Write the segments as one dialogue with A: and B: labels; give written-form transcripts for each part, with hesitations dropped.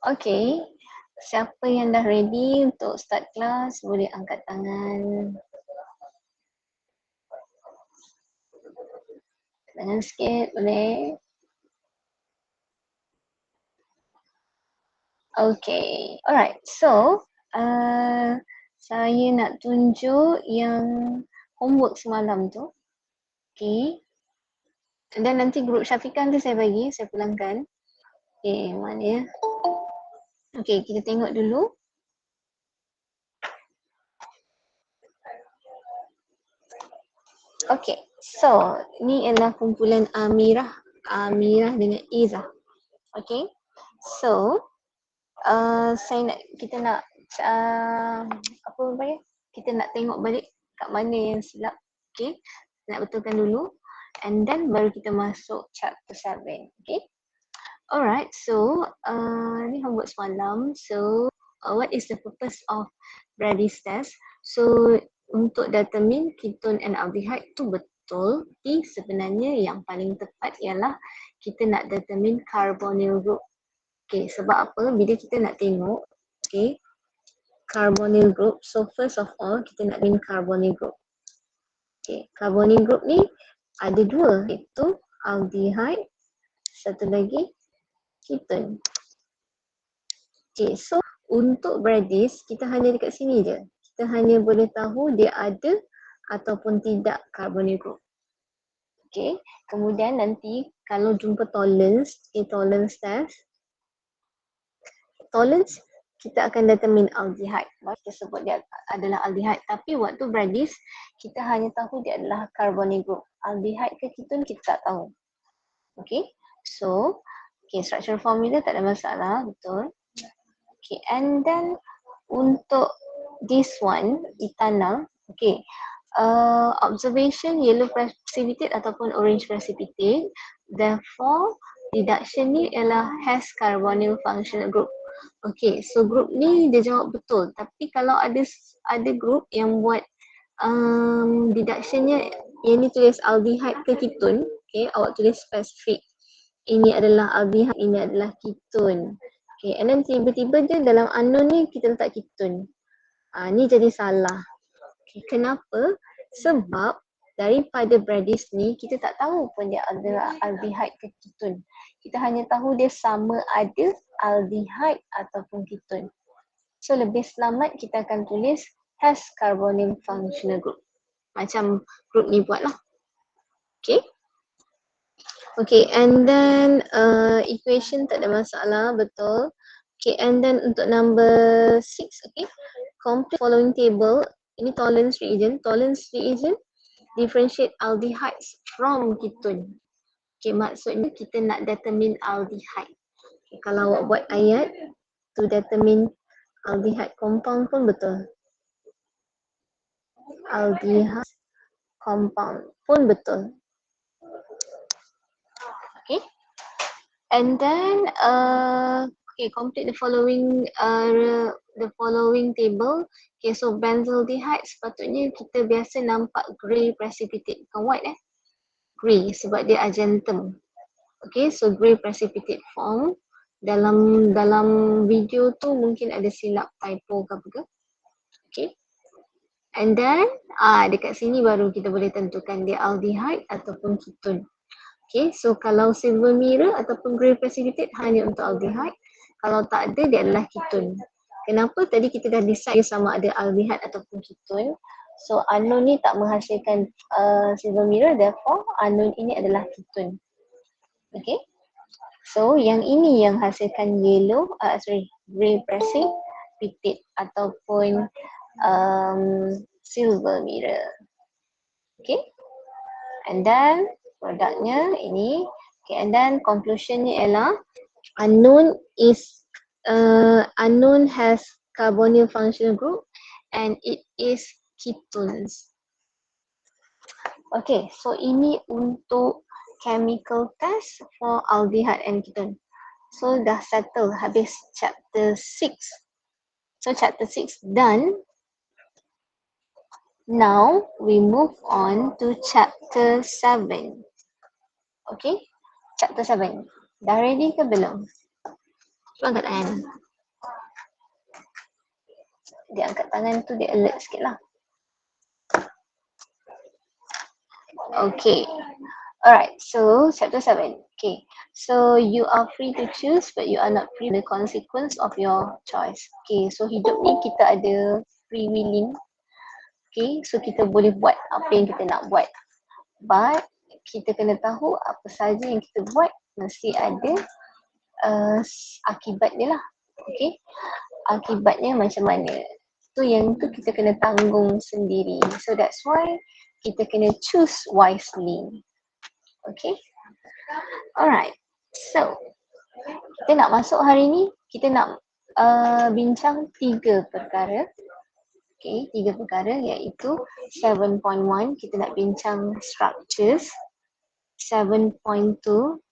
A: Okay, siapa yang dah ready untuk start kelas boleh angkat tangan. Tangan sikit boleh. Okay, alright. So, saya nak tunjuk yang homework semalam tu. Okay. Dan nanti grup Syafiqah tu saya bagi, saya pulangkan. Okay, mana ya? Okay, kita tengok dulu. Okay, so ni adalah kumpulan Amirah dengan Izzah. Okay, so kita nak apa namanya? Kita nak tengok balik kat mana yang silap. Okay, nak betulkan dulu and then baru kita masuk chapter 7. Okay, alright. So ni homework semalam. So what is the purpose of Brady's test? So untuk determine ketone and aldehyde tu betul, tapi sebenarnya yang paling tepat ialah kita nak determine carbonyl group. Okay, sebab apa? Bila kita nak tengok, okay, carbonyl group. So first of all, kita nak determine carbonyl group. Okay, carbonyl group ni ada dua, iaitu aldehyde, satu lagi ketone. Okay, so untuk Brady's, kita hanya dekat sini je. Kita hanya boleh tahu dia ada ataupun tidak carbonyl group. Okay, kemudian nanti kalau jumpa tolerance, tolerance test, tolerance kita akan determine aldehyde. Kita sebut dia adalah aldehyde, tapi waktu Brady's kita hanya tahu dia adalah carbonyl group. Aldehyde ke ketone kita tak tahu. Okay, so structural formula tak ada masalah, betul. Okay, and then untuk this one, ethanol, okay, observation yellow precipitate ataupun orange precipitate, therefore reduction ni ialah has carbonyl functional group. Okay, so group ni dia jawab betul, tapi kalau ada group yang buat deductionnya, yang ni tulis aldehyde ke ketone, okay, awak tulis spesifik. Ini adalah aldehyde, ini adalah ketone. Okay, and then tiba-tiba je dalam unknown ni kita letak ketone. Ni jadi salah. Okay, kenapa? Sebab daripada Brady's ni kita tak tahu pun dia ada aldehyde ke ketone. Kita hanya tahu dia sama ada aldehyde ataupun ketone. So lebih selamat kita akan tulis has carbonyl functional group. Macam group ni buat lah. Okay. Okay, and then equation tak ada masalah, betul. Okay, and then untuk number 6, okay, complete following table. Ini tolerance reagent. Tolerance reagent differentiate aldehydes from ketone. Okay, maksudnya kita nak determine aldehyde. Okay, kalau awak buat ayat to determine aldehyde compound pun betul. Aldehyde compound pun betul. Okay, and then okay, complete the following table. Okay, so benzaldehyde sepatutnya kita biasa nampak grey precipitate, bukan white grey sebab dia argentum. Okay, so grey precipitate form. Dalam video tu mungkin ada silap typo ke apa ke. Okay, and then dekat sini baru kita boleh tentukan dia aldehyde ataupun ketone. Okay, so kalau silver mirror ataupun grey precipitate hanya untuk aldehyde. Kalau tak ada, dia adalah ketone. Kenapa? Tadi kita dah decide sama ada aldehyde ataupun ketone. So unknown ni tak menghasilkan silver mirror, therefore unknown ini adalah ketone. Okay, so yang ini yang hasilkan grey precipitate ataupun silver mirror. Okay, and then produknya ini. Okay, and then conclusionnya ialah unknown has carbonyl functional group and it is ketones. Okay, so ini untuk chemical test for aldehyde and ketone. So dah settle, habis chapter 6. So chapter 6 done. Now we move on to chapter 7. Okay, chapter 7. Dah ready ke belum? Cuba angkat tangan. Dia angkat tangan tu dia alert sikit lah. Okay. Alright, so chapter 7. Okay. So you are free to choose but you are not free the consequence of your choice. Okay, so hidup ni kita ada free willing. Okay, so kita boleh buat apa yang kita nak buat. But kita kena tahu apa saja yang kita buat mesti ada akibat dia lah. Okay, akibatnya macam mana. Tu yang tu kita kena tanggung sendiri. So that's why kita kena choose wisely. Okay. Alright. So kita nak masuk hari ni, kita nak bincang 3 perkara. Okay, 3 perkara iaitu 7.1 kita nak bincang structures, 7.2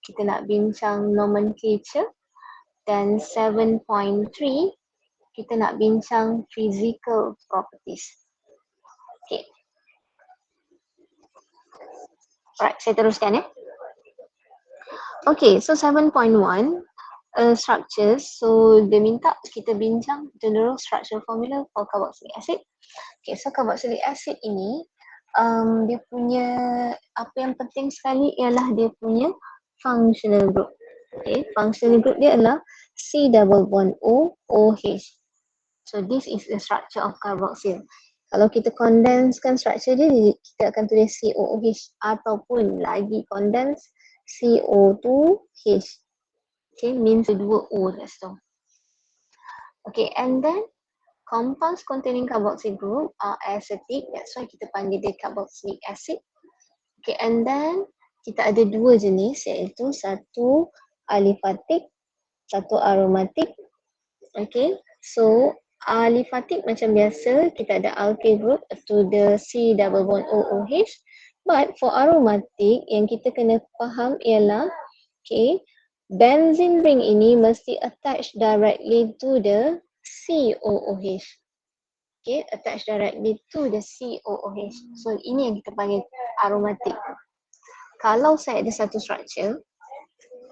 A: kita nak bincang nomenclature, dan 7.3 kita nak bincang physical properties. Okay. Alright, saya teruskan ya. Okay, so 7.1 structures. So dia minta kita bincang general structure formula for carboxylic acid. Okay, so carboxylic acid ini dia punya apa yang penting sekali ialah dia punya functional group. Okay, functional group dia adalah C double bond O OH. So this is the structure of carboxyl. Kalau kita condensekan structure dia, kita akan tulis COOH ataupun lagi condense CO2H. Okay, means dua O kat situ. Okay, and then compounds containing carboxyl group are acidic. That's why kita panggil dia carboxylic acid. Okay, and then kita ada dua jenis iaitu satu aliphatic, satu aromatic. Okay, so aliphatic macam biasa kita ada alkyl group to the C double bond OOH. But for aromatic yang kita kena faham ialah okay, benzene ring ini mesti attach directly to the COOH. Okay, attach directly to the COOH. So ini yang kita panggil aromatic. Kalau saya ada satu structure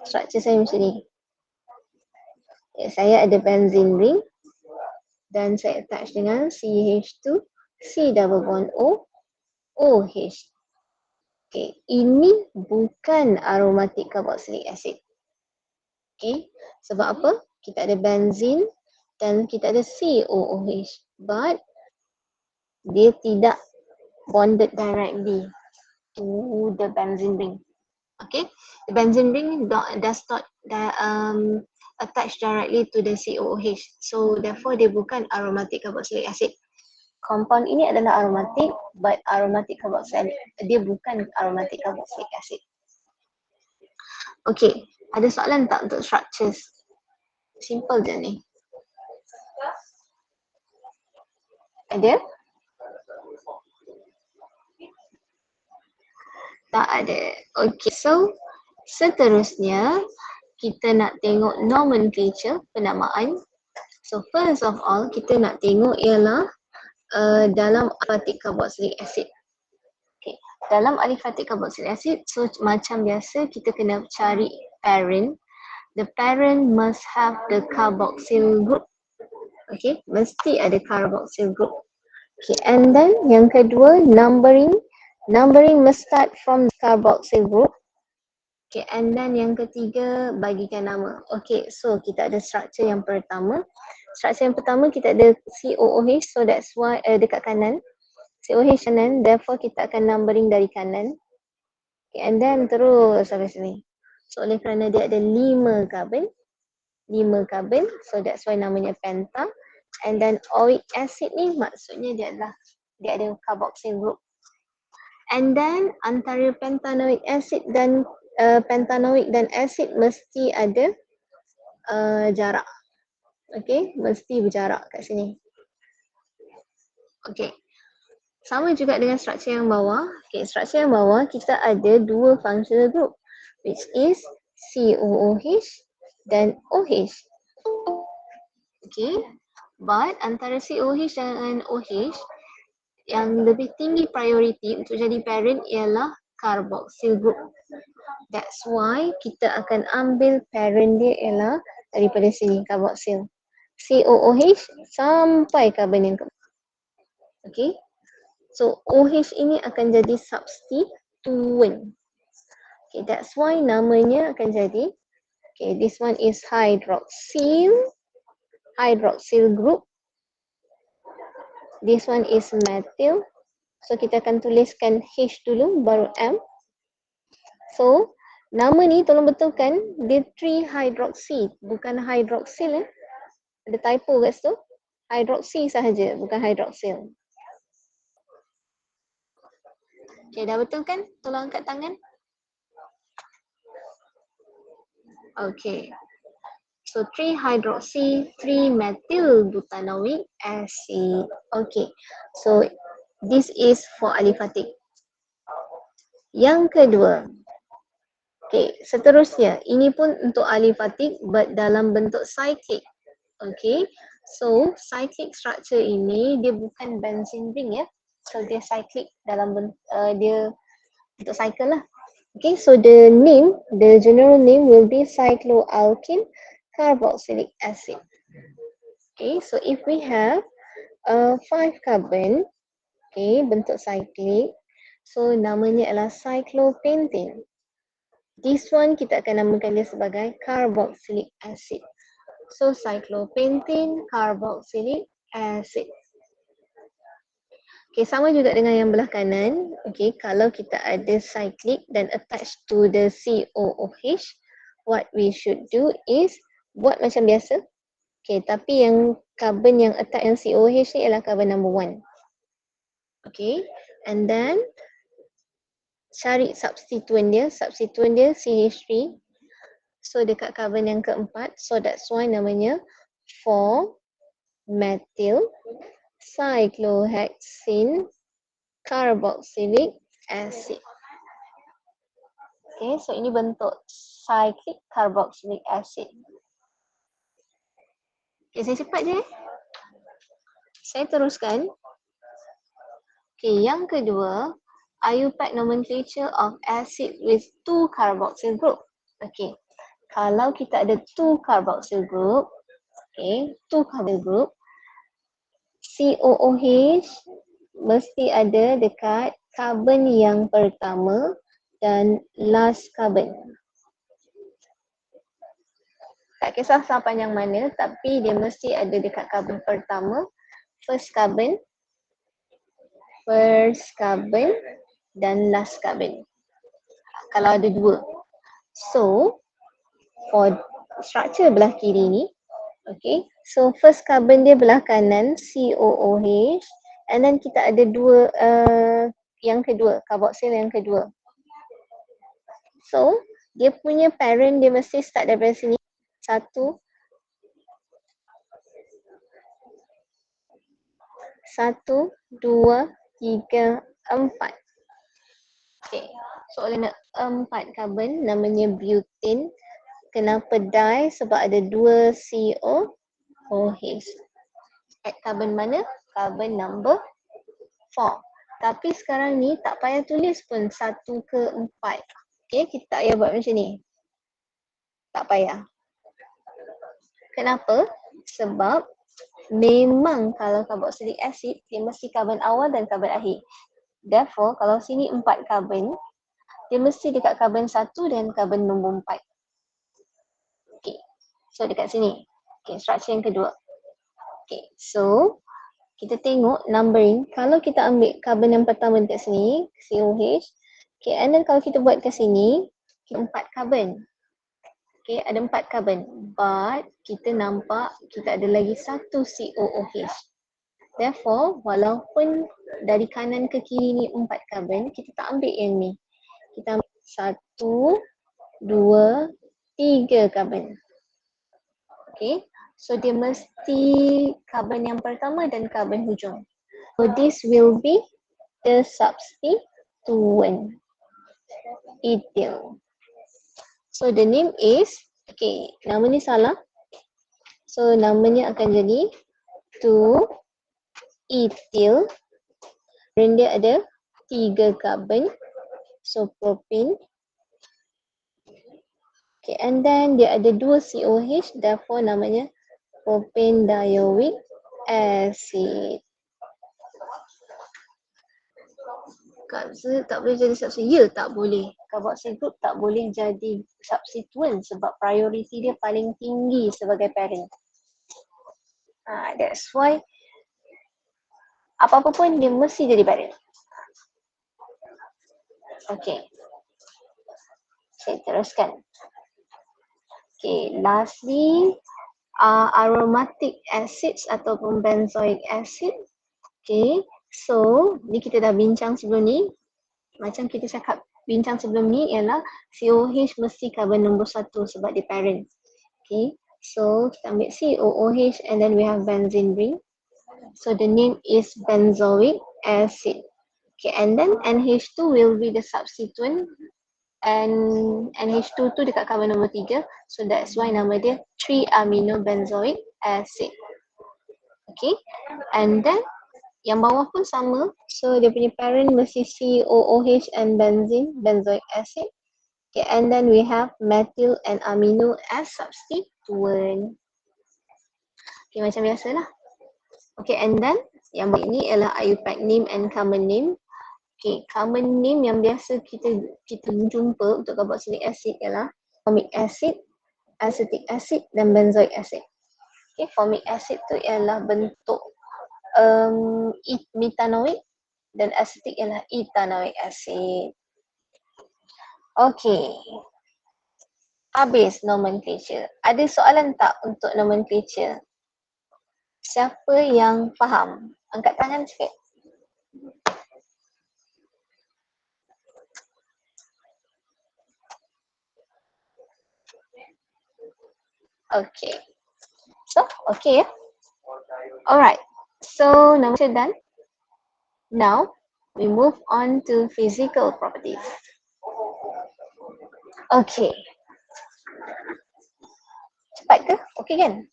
A: saya macam ni. Saya ada benzene ring dan saya attach dengan CH2 C double bond O OH. Okay, ini bukan aromatic carboxylic acid. Okay, sebab apa? Kita ada benzene dan kita ada COOH, but dia tidak bonded directly to the benzene ring. Okay, the benzene ring does not attach directly to the COOH, so therefore dia bukan aromatic carboxylic acid. Compound ini adalah aromatic, but aromatic carboxylic, dia bukan aromatic carboxylic acid. Okay, ada soalan tak untuk structures? Simple je ni. Ada? Tak ada. Okay, so seterusnya kita nak tengok nomenclature, penamaan. So first of all kita nak tengok ialah dalam aliphatic carboxylic acid. Okay, dalam aliphatic carboxylic acid, so macam biasa kita kena cari parent. The parent must have the carboxyl group. Okay, mesti ada carboxyl group. Okay, and then yang kedua numbering. Numbering must start from carboxyl group. Okay, and then yang ketiga bagikan nama. Okay, so kita ada structure yang pertama. Structure yang pertama kita ada COOH, so that's why dekat kanan. COOH kanan, therefore kita akan numbering dari kanan. Okay, and then terus sampai sini. So oleh kerana dia ada 5 carbon, so that's why namanya penta. And then oic acid ni maksudnya dia ada carboxyl group. And then antara pentanoic acid dan pentanoic dan acid mesti ada jarak. Okay, mesti berjarak kat sini. Okay, sama juga dengan structure yang bawah. Okay, structure yang bawah kita ada dua functional group, which is COOH dan OH. Okay, but antara COOH dengan OH yang lebih tinggi priority untuk jadi parent ialah carboxyl group. That's why kita akan ambil parent dia ialah daripada sini, carboxyl. COOH sampai carbon yang keempat. Okay. So OH ini akan jadi substituent. Okay, that's why namanya akan jadi, okay, this one is hydroxyl group. This one is methyl. So kita akan tuliskan H dulu baru M. So nama ni tolong betulkan, dia 3-hydroxy, bukan hydroxyl. Ada typo kat situ. Hydroxy sahaja, bukan hydroxyl. Okay, dah betul kan? Tolong angkat tangan. Okay. So 3-hydroxy 3-methyl butanoic acid. Okay. So this is for aliphatic. Yang kedua. Okay, seterusnya. Ini pun untuk aliphatic but dalam bentuk cyclic. Okay. So cyclic structure ini dia bukan benzene ring ya. So dia cyclic dalam dia untuk cycle lah. Okay, so the general name will be cycloalkene carboxylic acid. Okay, so if we have 5 carbon, okay, bentuk cyclic, so namanya adalah cyclopentane. This one kita akan namakan dia sebagai carboxylic acid. So cyclopentane carboxylic acid. Okay, sama juga dengan yang belah kanan. Okay, kalau kita ada cyclic dan attached to the COOH, what we should do is buat macam biasa. Okay, tapi yang carbon yang attach yang COOH ni ialah carbon number 1. Okay, and then cari substituent dia CH3. So dekat carbon yang keempat, so that's why namanya 4-methyl cyclohexene carboxylic acid. Okay, so ini bentuk cyclic carboxylic acid. Okay, saya cepat je. Saya teruskan. Okay, yang kedua, IUPAC nomenclature of acid with 2 carboxyl group. Okay, kalau kita ada 2 carboxyl group, okay, 2 carboxyl group, COOH mesti ada dekat carbon yang pertama dan last carbon. Tak kisah sepanjang mana, tapi dia mesti ada dekat carbon pertama, first carbon dan last carbon. Kalau ada 2. So, for structure belah kiri ni, okay, so first carbon dia belah kanan COOH, and then kita ada 2 yang kedua, carboxyl yang kedua. So dia punya parent dia mesti start daripada sini, 1, 2, 3, 4. Okay, so oleh 4 carbon namanya butane. Kenapa di? Sebab ada 2 COOH. At carbon mana? Carbon number 4. Tapi sekarang ni tak payah tulis pun 1 ke 4. Okay, kita tak payah buat macam ni. Tak payah. Kenapa? Sebab memang kalau carboxylic acid dia mesti carbon awal dan carbon akhir. Therefore, kalau sini 4 carbon, dia mesti dekat carbon 1 dan carbon nombor 4. Okay, so dekat sini. Okay, structure yang kedua. Okay, so kita tengok numbering. Kalau kita ambil carbon yang pertama dekat sini, COH. Okay, and then kalau kita buat kat sini, 4 carbon. Okay, ada 4 carbon. But kita nampak kita ada lagi 1 COOH. Therefore, walaupun dari kanan ke kiri ni 4 carbon, kita tak ambil yang ni. Kita ambil 1, 2, 3 carbon. Okay, so dia mesti carbon yang pertama dan carbon hujung. So this will be the substituent, ethyl. So the name is, okay, nama ni salah. So namanya akan jadi 2-ethyl. Dan dia ada 3 carbon So propane. Okay, and then dia ada dua COH, therefore namanya propanedioic acid. Carboxyl tak boleh jadi substituent. Ya, tak boleh. Carboxyl group tak boleh jadi substituent sebab priority dia paling tinggi sebagai parent. That's why apa-apa pun dia mesti jadi parent. Okay. Saya teruskan. Okay, lastly, aromatic acids ataupun benzoic acid. Okay, so ni kita dah bincang sebelum ni. Macam kita cakap bincang sebelum ni ialah COH mesti carbon nombor 1 sebab dia parent. Okay, so kita ambil COOH and then we have benzene ring. So the name is benzoic acid. Okay, and then NH2 will be the substituent and NH2 tu dekat carbon nombor 3. So that's why nama dia 3-aminobenzoic acid. Okay, and then yang bawah pun sama. So dia punya parent mesti COOH and benzene, benzoic acid. Okay, and then we have methyl and amino as substituent. Okay, macam biasalah. Okay, and then yang bawah ini ialah IUPAC name and common name. Okay, common name yang biasa kita jumpa untuk carboxylic acid ialah formic acid, acetic acid dan benzoic acid. Okay, formic acid tu ialah bentuk metanoic dan acetic ialah ethanoic acid. Okay. Habis nomenclature. Ada soalan tak untuk nomenclature? Siapa yang faham? Angkat tangan sikit. Okay. So, okay ya? Alright. So, nomenclature done. Now, we move on to physical properties. Okay. Cepat ke? Okay kan?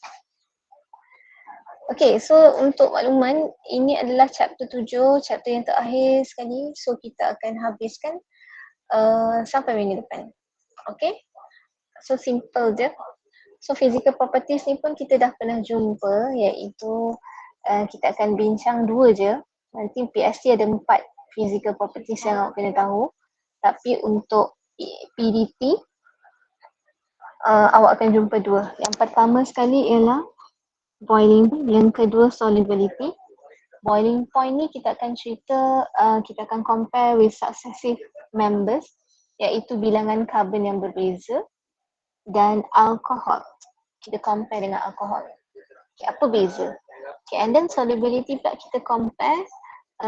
A: Okay, so untuk makluman, ini adalah chapter 7, chapter yang terakhir sekali. So, kita akan habiskan sampai minggu depan. Okay? So, simple je. So, physical properties ni pun kita dah pernah jumpa, iaitu kita akan bincang 2 je. Nanti PST ada 4 physical properties yang awak kena tahu. Tapi untuk PDT, awak akan jumpa 2. Yang pertama sekali ialah boiling point, yang kedua solubility. Boiling point ni kita akan cerita, kita akan compare with successive members, iaitu bilangan karbon yang berbeza dan alkohol. Kita compare dengan alkohol. Okay, apa beza? Okay, and then solubility pula kita compare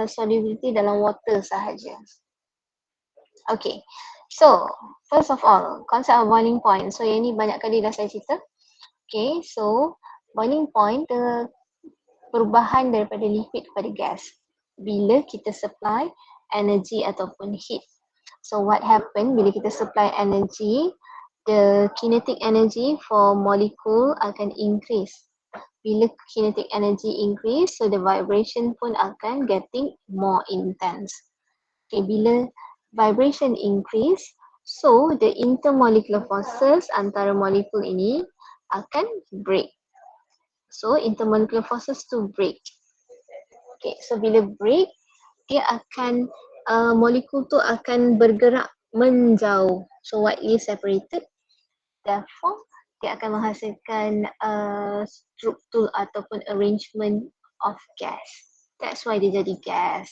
A: solubility dalam water sahaja. Okay, so first of all, concept of boiling point. So yang ni banyak kali dah saya cerita. Okay, so boiling point perubahan daripada liquid kepada gas bila kita supply energy ataupun heat. So what happen bila kita supply energy, the kinetic energy for molecule akan increase. Bila kinetic energy increase, so the vibration pun akan getting more intense. Okay, bila vibration increase, so the intermolecular forces antara molekul ini akan break. So intermolecular forces to break. Okay, so bila break, dia akan molekul tu akan bergerak menjauh. So widely separated. Therefore, dia akan menghasilkan struktur ataupun arrangement of gas. That's why dia jadi gas.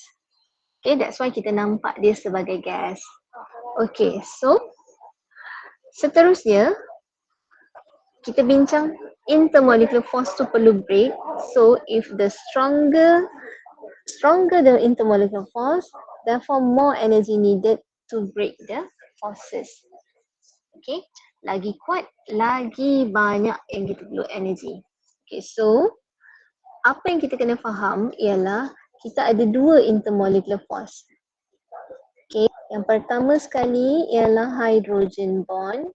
A: Okay, that's why kita nampak dia sebagai gas. Okay, so seterusnya kita bincang intermolecular force tu perlu break. So if the stronger the intermolecular force, therefore more energy needed to break the forces. Okay, lagi kuat, lagi banyak yang kita perlu energy. Okay, so apa yang kita kena faham ialah kita ada 2 intermolecular force. Okay, yang pertama sekali ialah hydrogen bond.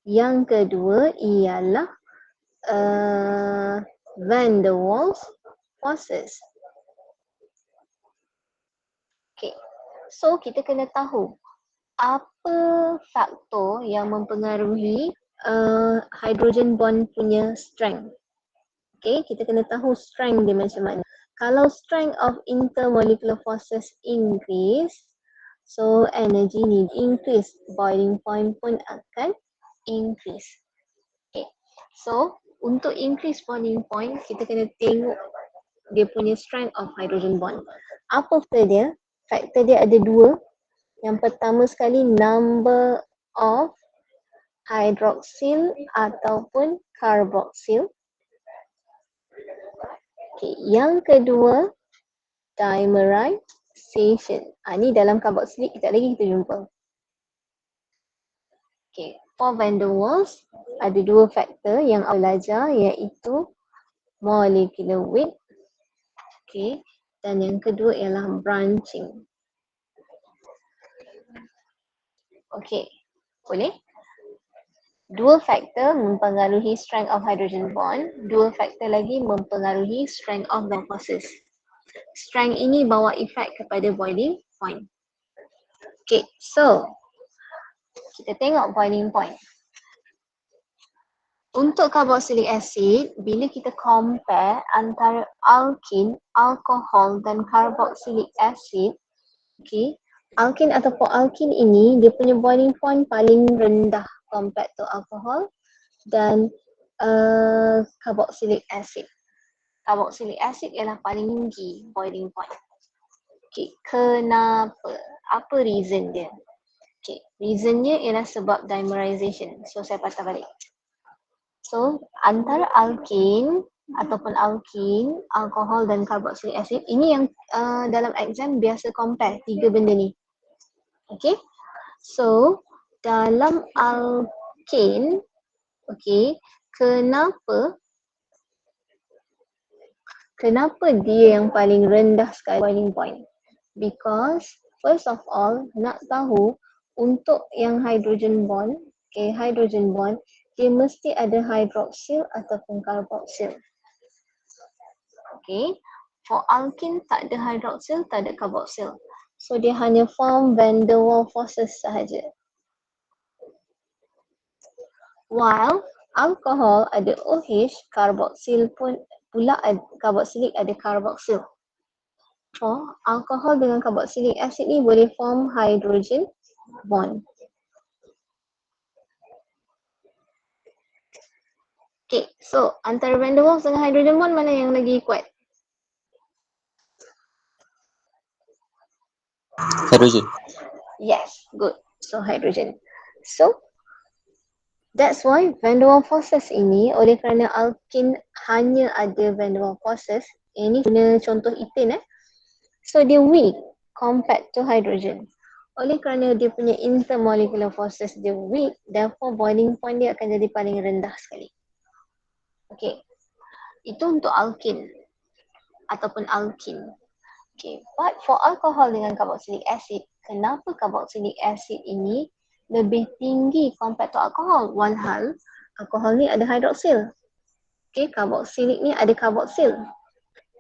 A: Yang kedua ialah van der Waals forces. Okay, So kita kena tahu apa faktor yang mempengaruhi hydrogen bond punya strength. Okay, kita kena tahu strength dia macam mana. Kalau strength of intermolecular forces increase, so energy need increase, boiling point pun akan increase. Okay, so untuk increase boiling point, kita kena tengok dia punya strength of hydrogen bond. Apa faktor dia? Faktor dia ada dua. Yang pertama sekali, number of hydroxyl ataupun carboxyl. Okay, yang kedua, dimerization. Ni dalam carboxylic, kejap lagi kita jumpa. Okay, for van der Waals, ada dua faktor yang awak belajar iaitu molecular weight. Okay, dan yang kedua ialah branching. Okay, boleh? Dua faktor mempengaruhi strength of hydrogen bond, dua faktor lagi mempengaruhi strength of the forces. Strength ini bawa efek kepada boiling point. Okay, so kita tengok boiling point. Untuk carboxylic acid, bila kita compare antara alkin, alkohol dan carboxylic acid, okay, alkin ataupun alkin ini dia punya boiling point paling rendah compared to alkohol dan carboxylic acid. Carboxylic acid ialah paling tinggi boiling point. Okay, kenapa? Apa reason dia? Okay, reason dia ialah sebab dimerization. So saya patah balik. So antara alkin ataupun alkin, alkohol dan carboxylic acid, ini yang dalam exam biasa compare tiga benda ni. Okay, so dalam alkin, okay, kenapa dia yang paling rendah sekali boiling point? Because first of all, nak tahu untuk yang hydrogen bond, okay, hydrogen bond, dia mesti ada hydroxyl ataupun carboxyl. Okay, for alkin tak ada hydroxyl, tak ada carboxyl. So dia hanya form van der Waals forces sahaja. While alkohol ada OH, carboxyl pun pula carboxylic ada carboxyl. For alkohol dengan carboxylic acid ni boleh form hydrogen bond. Okay, so antara van der Waals dengan hydrogen bond mana yang lagi kuat?
B: Hydrogen.
A: Yes, good. So hydrogen. So that's why van der Waals forces ini, oleh kerana alkin hanya ada van der Waals forces, ini guna contoh ethane so dia weak compared to hydrogen. Oleh kerana dia punya intermolecular forces dia weak, therefore boiling point dia akan jadi paling rendah sekali. Okay, itu untuk alkin ataupun alkin. Okay, but for alcohol dengan carboxylic acid, kenapa carboxylic acid ini lebih tinggi compared to alcohol? Walhal alkohol ni ada hydroxyl. Okay, carboxylic ni ada carboxyl.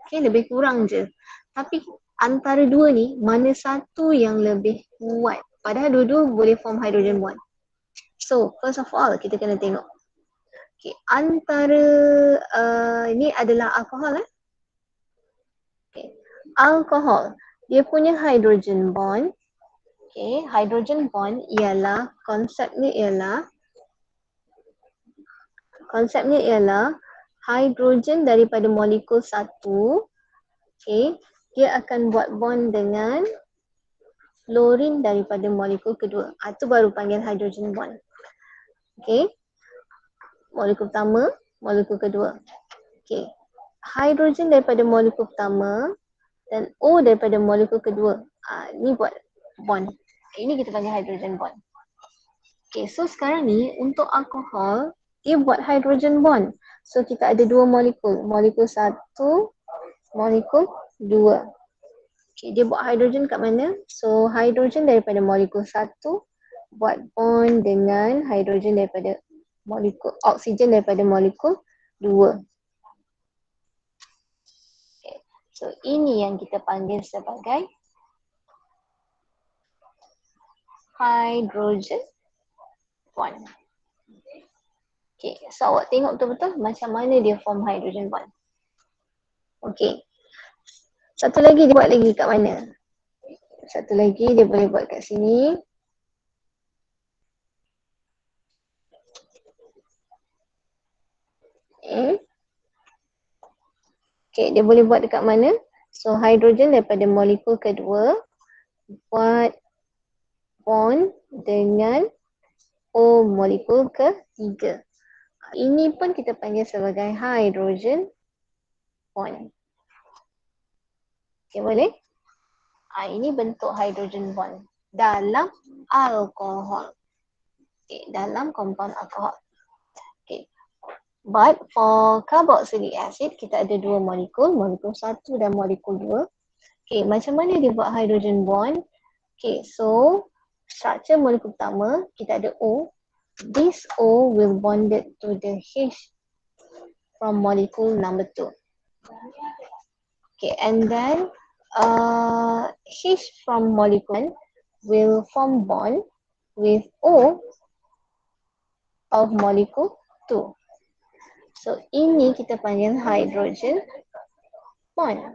A: Okay, lebih kurang je. Tapi antara dua ni, mana satu yang lebih kuat? Padahal dua-dua boleh form hydrogen bond. So, first of all, kita kena tengok. Okay, antara ini adalah alkohol Okay, alkohol, dia punya hydrogen bond. Okay, hydrogen bond ialah konsepnya ialah hidrogen daripada molekul satu, okay, dia akan buat bond dengan fluorine daripada molekul kedua. Itu baru panggil hydrogen bond. Okay, molekul pertama, molekul kedua. Okay, hidrogen daripada molekul pertama dan O daripada molekul kedua. Ni buat bond. Ini kita panggil hydrogen bond. Okay, so sekarang ni untuk alkohol, dia buat hydrogen bond. So kita ada dua molekul. Molekul satu, molekul dua. Okay, dia buat hydrogen kat mana? So hydrogen daripada molekul satu buat bond dengan hydrogen daripada molekul, oksigen daripada molekul dua. Okay, so ini yang kita panggil sebagai hydrogen bond. Okay, so awak tengok betul-betul macam mana dia form hydrogen bond. Okay, satu lagi dia buat lagi kat mana? Satu lagi dia boleh buat kat sini. Okay, dia boleh buat dekat mana? So, hydrogen daripada molekul kedua buat bond dengan O molekul ketiga. Ini pun kita panggil sebagai hydrogen bond. Okay, boleh? Ini bentuk hydrogen bond dalam alkohol. Okay, dalam compound alkohol. Okay. But for carboxylic acid, kita ada dua molekul, molekul 1 dan molekul 2. Okay, macam mana dia buat hydrogen bond? Okay, so structure molekul pertama, kita ada O. This O will bonded to the H from molecule number 2. Okay, and then H from molecule 1 will form bond with O of molecule 2. So, ini kita panggil hydrogen bond.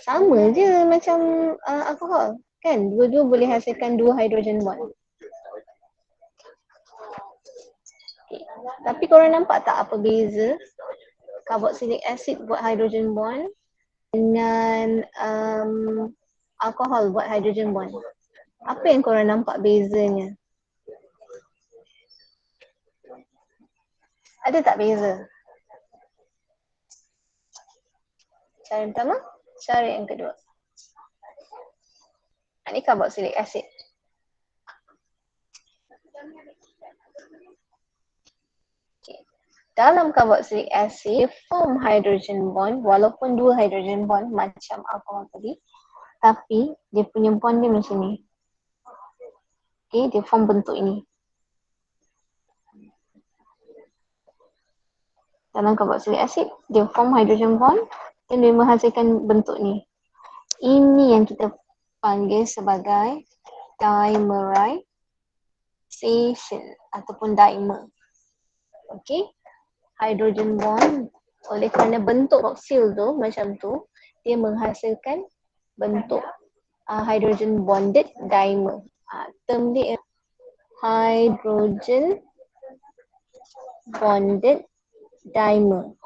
A: Sama je macam alkohol, kan? Dua-dua boleh hasilkan dua hydrogen bond. Okay. Tapi korang nampak tak apa beza carboxylic acid buat hydrogen bond dengan alkohol buat hydrogen bond? Apa yang korang nampak bezanya? Ada tak beza? Cara yang pertama, cara yang kedua. Ini carboxylic acid. Okay. Dalam carboxylic acid, form hydrogen bond walaupun dua hydrogen bond macam alkohol tadi, tapi dia punya bond dia macam ni. Okay, dia form bentuk ini. Dalam carboxylic acid, dia form hydrogen bond dan dia menghasilkan bentuk ni. Ini yang kita panggil sebagai dimerization ataupun dimer. Okay, hydrogen bond oleh kerana bentuk oksil tu macam tu, dia menghasilkan bentuk hydrogen bonded dimer. Term dia hydrogen bonded dimer.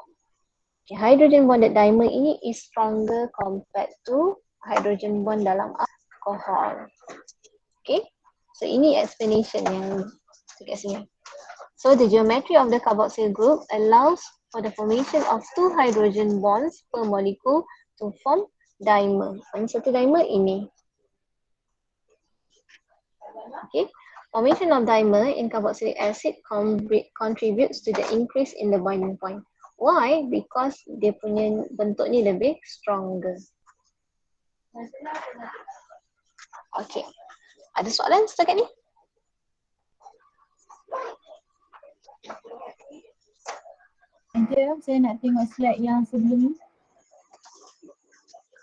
A: Okay, hydrogen bonded dimer ini is stronger compared to hydrogen bond dalam alkohol. Okay, so ini explanation yang dekat sini. So the geometry of the carboxyl group allows for the formation of two hydrogen bonds per molecule to form dimer. Ini satu dimer ini. Okay, formation of dimer in carboxylic acid contributes to the increase in the binding point. Why? Because dia punya bentuk ni lebih stronger. Okay, ada soalan setakat ni?
B: Ada, saya nak tengok slide yang sebelum ni.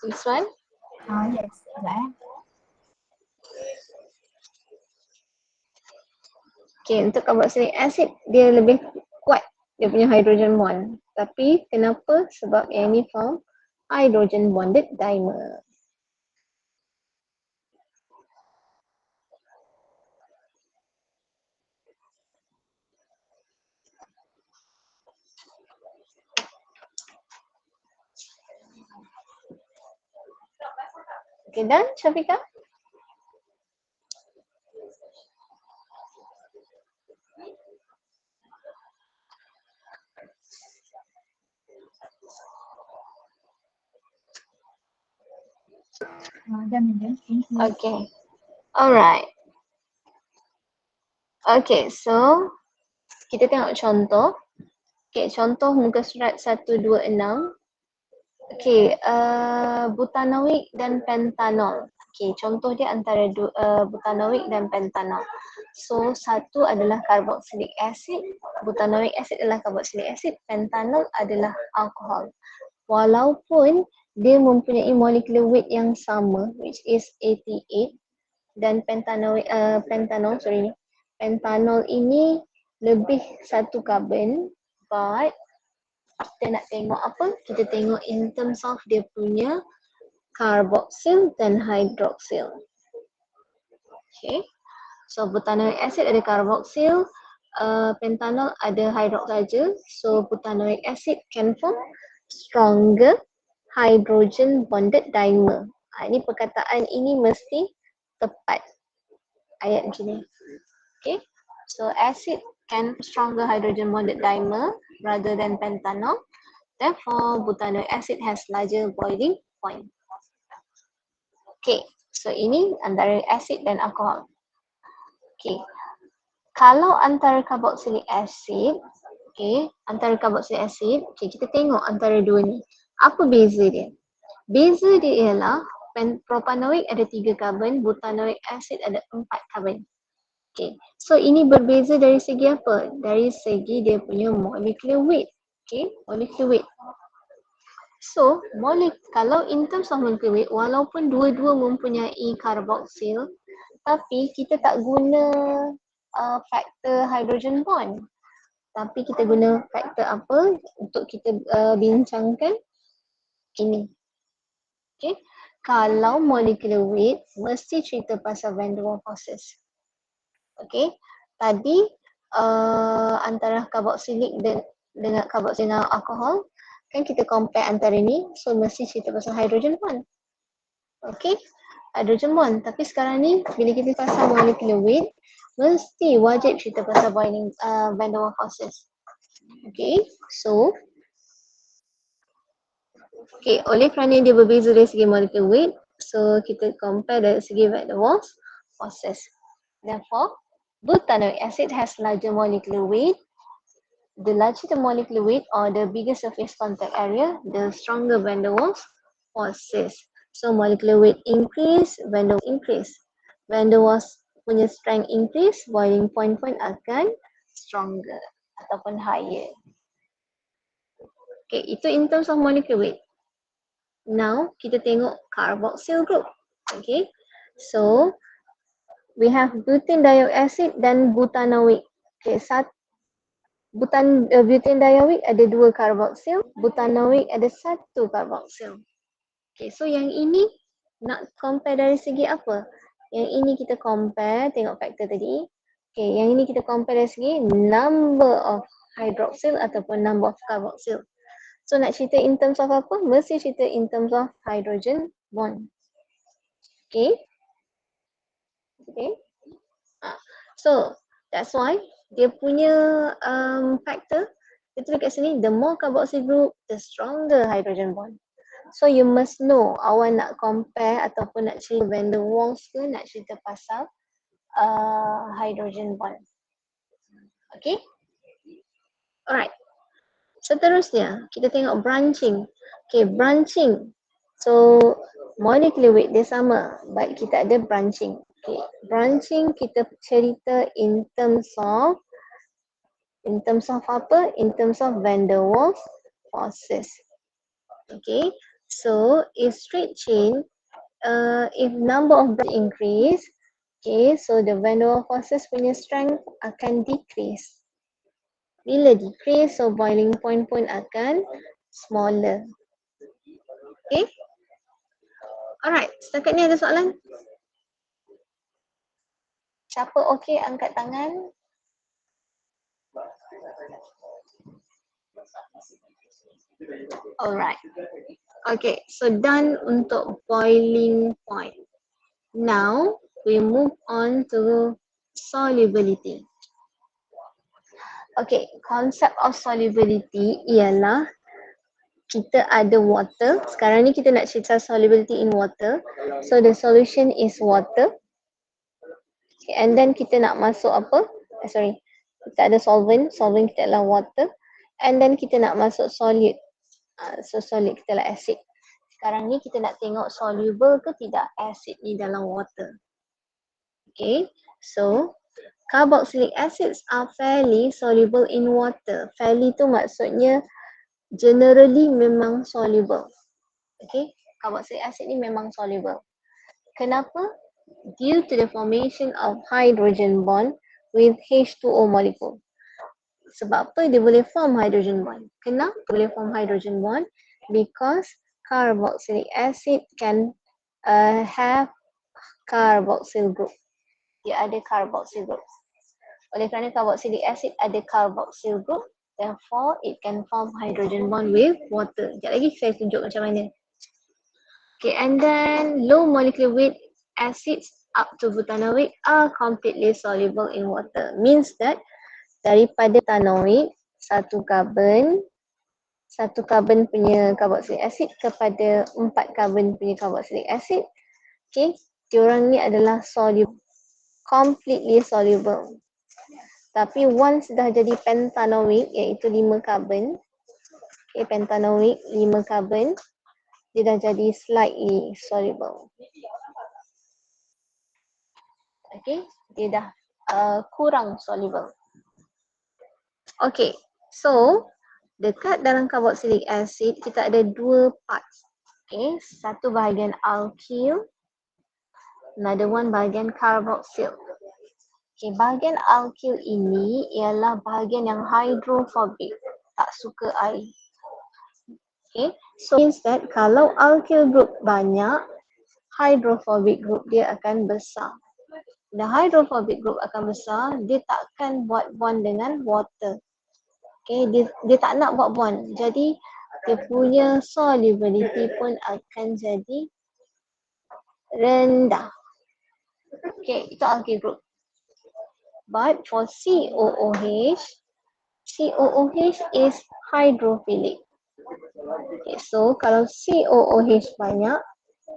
A: This one?
B: Yes, sekejap
A: Okay, untuk carboxylic acid dia lebih kuat dia punya hydrogen bond. Tapi kenapa? Sebab yang ni form hydrogen bonded dimer. Okay, done, Syafiqah?
B: Dah Madam, thank you.
A: Okay, alright. Okay, so kita tengok contoh. Okay, contoh muka surat 126. Okay, butanoic dan pentanol. Okay, contoh dia antara butanoic dan pentanol. So, satu adalah carboxylic acid, butanoic acid adalah carboxylic acid, pentanol adalah alkohol. Walaupun dia mempunyai molecular weight yang sama, which is 88, dan pentanol ini lebih satu carbon, but kita nak tengok apa? Kita tengok in terms of dia punya carboxyl dan hydroxyl. Okay. So butanoic acid ada carboxyl, pentanol ada hydroxyl saja. So butanoic acid can form stronger hydrogen bonded dimer. Ini perkataan ini mesti tepat. Ayat macam ni. Okay. So acid can stronger hydrogen bonded dimer rather than pentanol. Therefore, butanoic acid has larger boiling point. Okay. So ini antara acid dan alkohol. Okay. Kalau antara carboxylic acid, okay, antara carboxylic acid, okay, kita tengok antara dua ni. Apa beza dia? Beza dia ialah propanoic ada 3 karbon, butanoic acid ada 4 karbon. Okay. So ini berbeza dari segi apa? Dari segi dia punya molecular weight. Okay, molecular weight. So, kalau in terms of molecular weight, walaupun dua-dua mempunyai carboxyl, tapi kita tak guna faktor hydrogen bond. Tapi kita guna faktor apa untuk kita bincangkan ini. Okay. Kalau molecular weight, mesti cerita pasal van der Waals forces. Okay. Tadi antara carboxylic dengan carboxyl dan alkohol, kan kita compare antara ni, so mesti cerita pasal hydrogen bond. Okay. Hydrogen bond. Tapi sekarang ni, bila kita pasal molecular weight, mesti wajib cerita pasal boiling van der Waals forces. Okay, so oleh kerana dia berbeza dari segi molecular weight, so kita compare dari segi van der Waals forces. Therefore, butanoic acid has larger molecular weight. The larger the molecular weight or the bigger surface contact area, the stronger van der Waals forces. So molecular weight increase, van der Waals increase. Van der Waals punya strength increase, boiling point akan stronger ataupun higher. Okay, itu in terms of molecular weight. Now, kita tengok carboxyl group. Okay, so we have butane dioic acid dan butanoic. Okay, butane dioic ada 2 carboxyl, butanoic ada 1 carboxyl. Okay, so yang ini nak compare dari segi apa? Yang ini kita compare, tengok faktor tadi. Okay, yang ini kita compare dari segi number of hydroxyl ataupun number of carboxyl. So nak cerita in terms of apa? Mesti cerita in terms of hydrogen bond. Okay. Okay. So that's why dia punya factor, kita dekat sini, the more carboxyl group, the stronger hydrogen bond. So you must know, awak nak compare ataupun nak cerita van der Waals ke, nak cerita pasal hydrogen bond. Okay. Alright. Seterusnya, kita tengok branching. Okay, branching. So, molecular weight dia sama, but kita ada branching. Okay, branching kita cerita in terms of apa? In terms of van der Waals forces. Okay, so if straight chain, if number of branch increase, okay, so the van der Waals forces punya strength akan decrease. Bila decrease, so boiling point pun akan smaller. Okay. Alright, setakat ni ada soalan? Siapa okey angkat tangan? Alright. Okay, so done untuk boiling point. Now, we move on to solubility. Okay, concept of solubility ialah kita ada water. Sekarang ni kita nak cerita solubility in water. So the solution is water. Okay, and then kita nak masuk apa? Kita ada solvent. Solvent kita adalah water. And then kita nak masuk solute. So solute kita adalah acid. Sekarang ni kita nak tengok soluble ke tidak acid ni dalam water. Okay, so carboxylic acids are fairly soluble in water. Fairly tu maksudnya generally memang soluble. Okay, carboxylic acid ni memang soluble. Kenapa? due to the formation of hydrogen bond with H2O molecule. Sebab apa dia boleh form hydrogen bond? Kenapa boleh form hydrogen bond? Because carboxylic acid can have carboxyl group. Dia ada carboxyl group. Oleh kerana carboxylic acid ada carboxyl group, therefore it can form hydrogen bond with water. Sekejap lagi saya tunjuk macam mana. Okay, and then low molecular weight acids up to butanoic are completely soluble in water. Means that daripada butanoic, satu karbon punya carboxylic acid kepada 4 karbon punya carboxylic acid, okay, diorang ni adalah soluble, completely soluble. Tapi once dah jadi pentanoic, iaitu 5 karbon, okay, pentanoic 5 karbon, dia dah jadi slightly soluble. Okay, dia dah kurang soluble. Okay, so dekat dalam carboxylic acid kita ada 2 parts. Okay, satu bahagian alkyl, another one bahagian carboxyl. Okay, bahagian alkyl ini ialah bahagian yang hydrophobic, tak suka air. Okay, so means that kalau alkyl group banyak, hydrophobic group dia akan besar. The hydrophobic group akan besar, dia takkan buat bond dengan water. Okay, dia tak nak buat bond. Jadi dia punya solubility pun akan jadi rendah. Okay, itu alkyl group. But for COOH is hydrophilic. Okay, so kalau COOH banyak,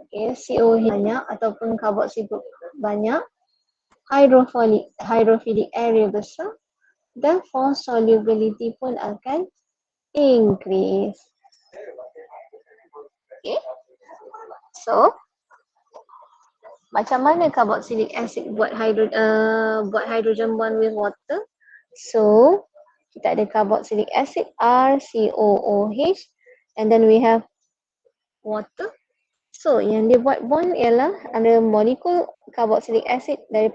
A: okay, COOH banyak ataupun carboxyl group banyak, hydrophilic area besar, therefore solubility pun akan increase. Okay, so macam mana carboxylic acid buat hydrogen bond with water? So kita ada carboxylic acid RCOOH, and then we have water. So yang dia buat bond ialah ada molekul carboxylic acid dari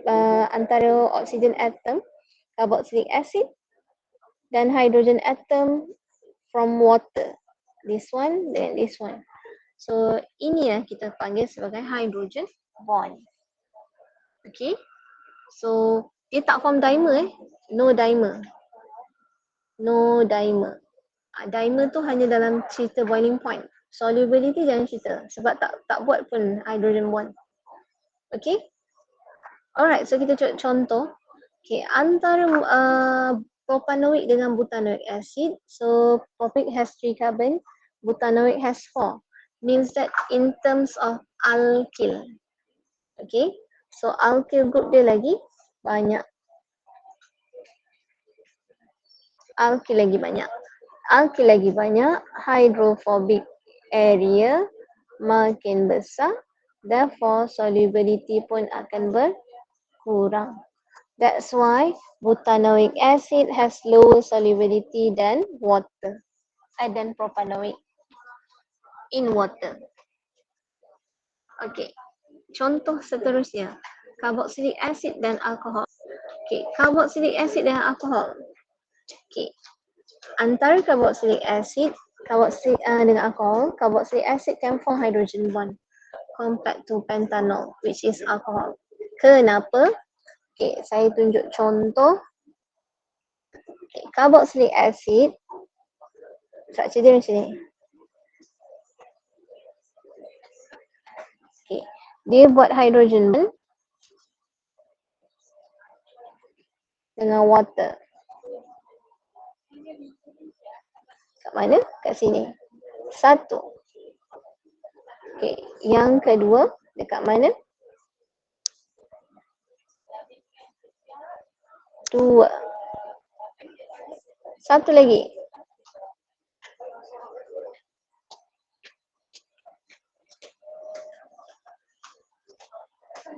A: antara oxygen atom, carboxylic acid dan hydrogen atom from water. This one dan this one. So ini yang kita panggil sebagai hydrogen bond. Okay. So dia tak form dimer no dimer. No dimer. Dimer tu hanya dalam cerita boiling point. Solubility jangan cerita sebab tak buat pun hydrogen bond. Okay. Alright, so kita contoh. Okay, antara propanoic dengan butanoic acid. So propic has 3 carbon, butanoic has 4. Means that in terms of alkyl. Okay, so alkyl group dia lagi banyak. Alkyl lagi banyak, hydrophobic area makin besar, therefore solubility pun akan berkurang. That's why butanoic acid has lower solubility than water, than propanoic in water. Okay, contoh seterusnya, carboxylic acid dan alkohol. Okay, carboxylic acid dan alkohol. Okay, antara carboxylic acid dengan alkohol, carboxylic acid can form hydrogen bond compared to pentanol, which is alcohol. Kenapa? Okay, saya tunjuk contoh. Okay, carboxylic acid, struktur dia macam ni. Okay, dia buat hydrogen bond dengan water. Kat mana? Kat sini. Satu. Okay, yang kedua dekat mana? 2. Satu lagi.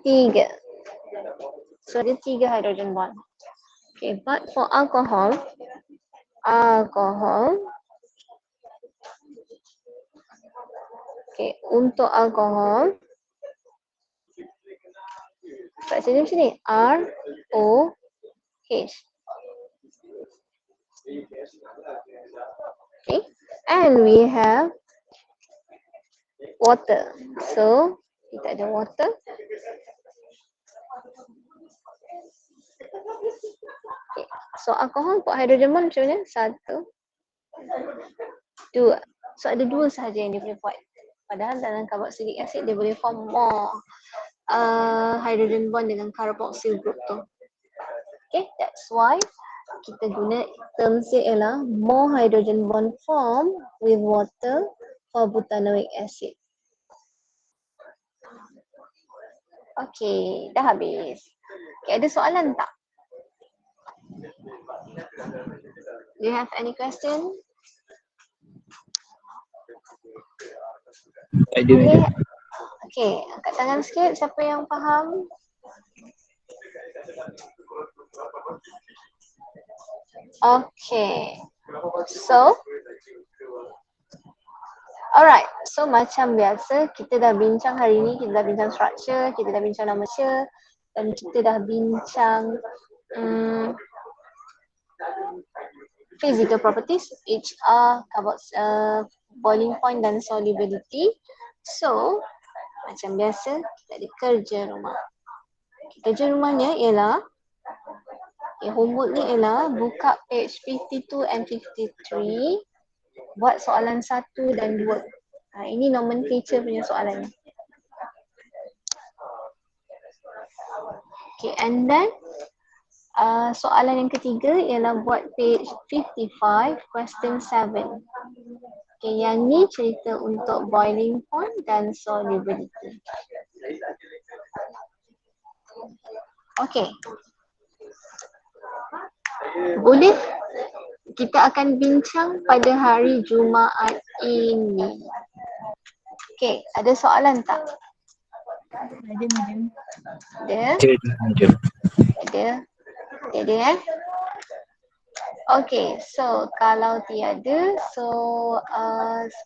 A: 3. So ada 3 hydrogen bond. Okay, but for alcohol, okay, untuk alkohol Structure dia macam ni. ROH. Okay. And we have water. So, kita ada water. Okay. So, alkohol untuk hydrogen bond macam mana? 1, 2. So, ada 2 sahaja yang dia boleh buat. Padahal dalam carboxylic acid dia boleh form more hydrogen bond dengan carboxyl group tu. Okay, that's why kita guna terms dia ialah more hydrogen bond form with water for butanoic acid. Okay, dah habis. Okay, ada soalan tak? Do you have any question? Boleh? Okay, angkat tangan sikit siapa yang faham. Okay, so alright, so macam biasa kita dah bincang hari ni, kita dah bincang structure, kita dah bincang nama share dan kita dah bincang physical properties, HR, boiling point dan solubility. So, macam biasa kita ada kerja rumah. Kerja rumahnya ialah homework ni ialah buka page 52 and 53, buat soalan 1 dan 2. Ini nomenclature punya soalan. Okay, and then soalan yang ketiga ialah buat page 55, question 7. Okay, yang ni cerita untuk boiling point dan solubility. Okay. Boleh kita akan bincang pada hari Jumaat ini. Okay, ada soalan tak?
B: Ada medium.
A: Ada? Ada? Ada Okay, so kalau tiada, so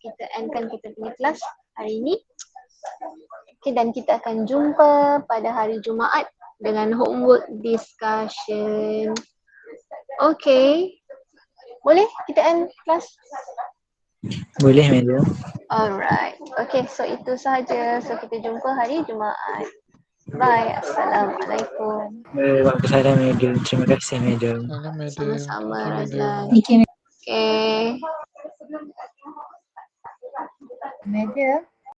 A: kita endkan kita punya kelas hari ini. Okay, dan kita akan jumpa pada hari Jumaat dengan homework discussion. Okay, boleh kita end kelas?
C: Boleh, madam.
A: Alright, okay, so itu sahaja. So kita jumpa hari Jumaat. Bye, Assalamualaikum.
C: Waalaikumsalam, madam. Terima kasih, madam.
A: Sama-sama, Razlan.
B: Thank you,
A: Okay.
B: madam.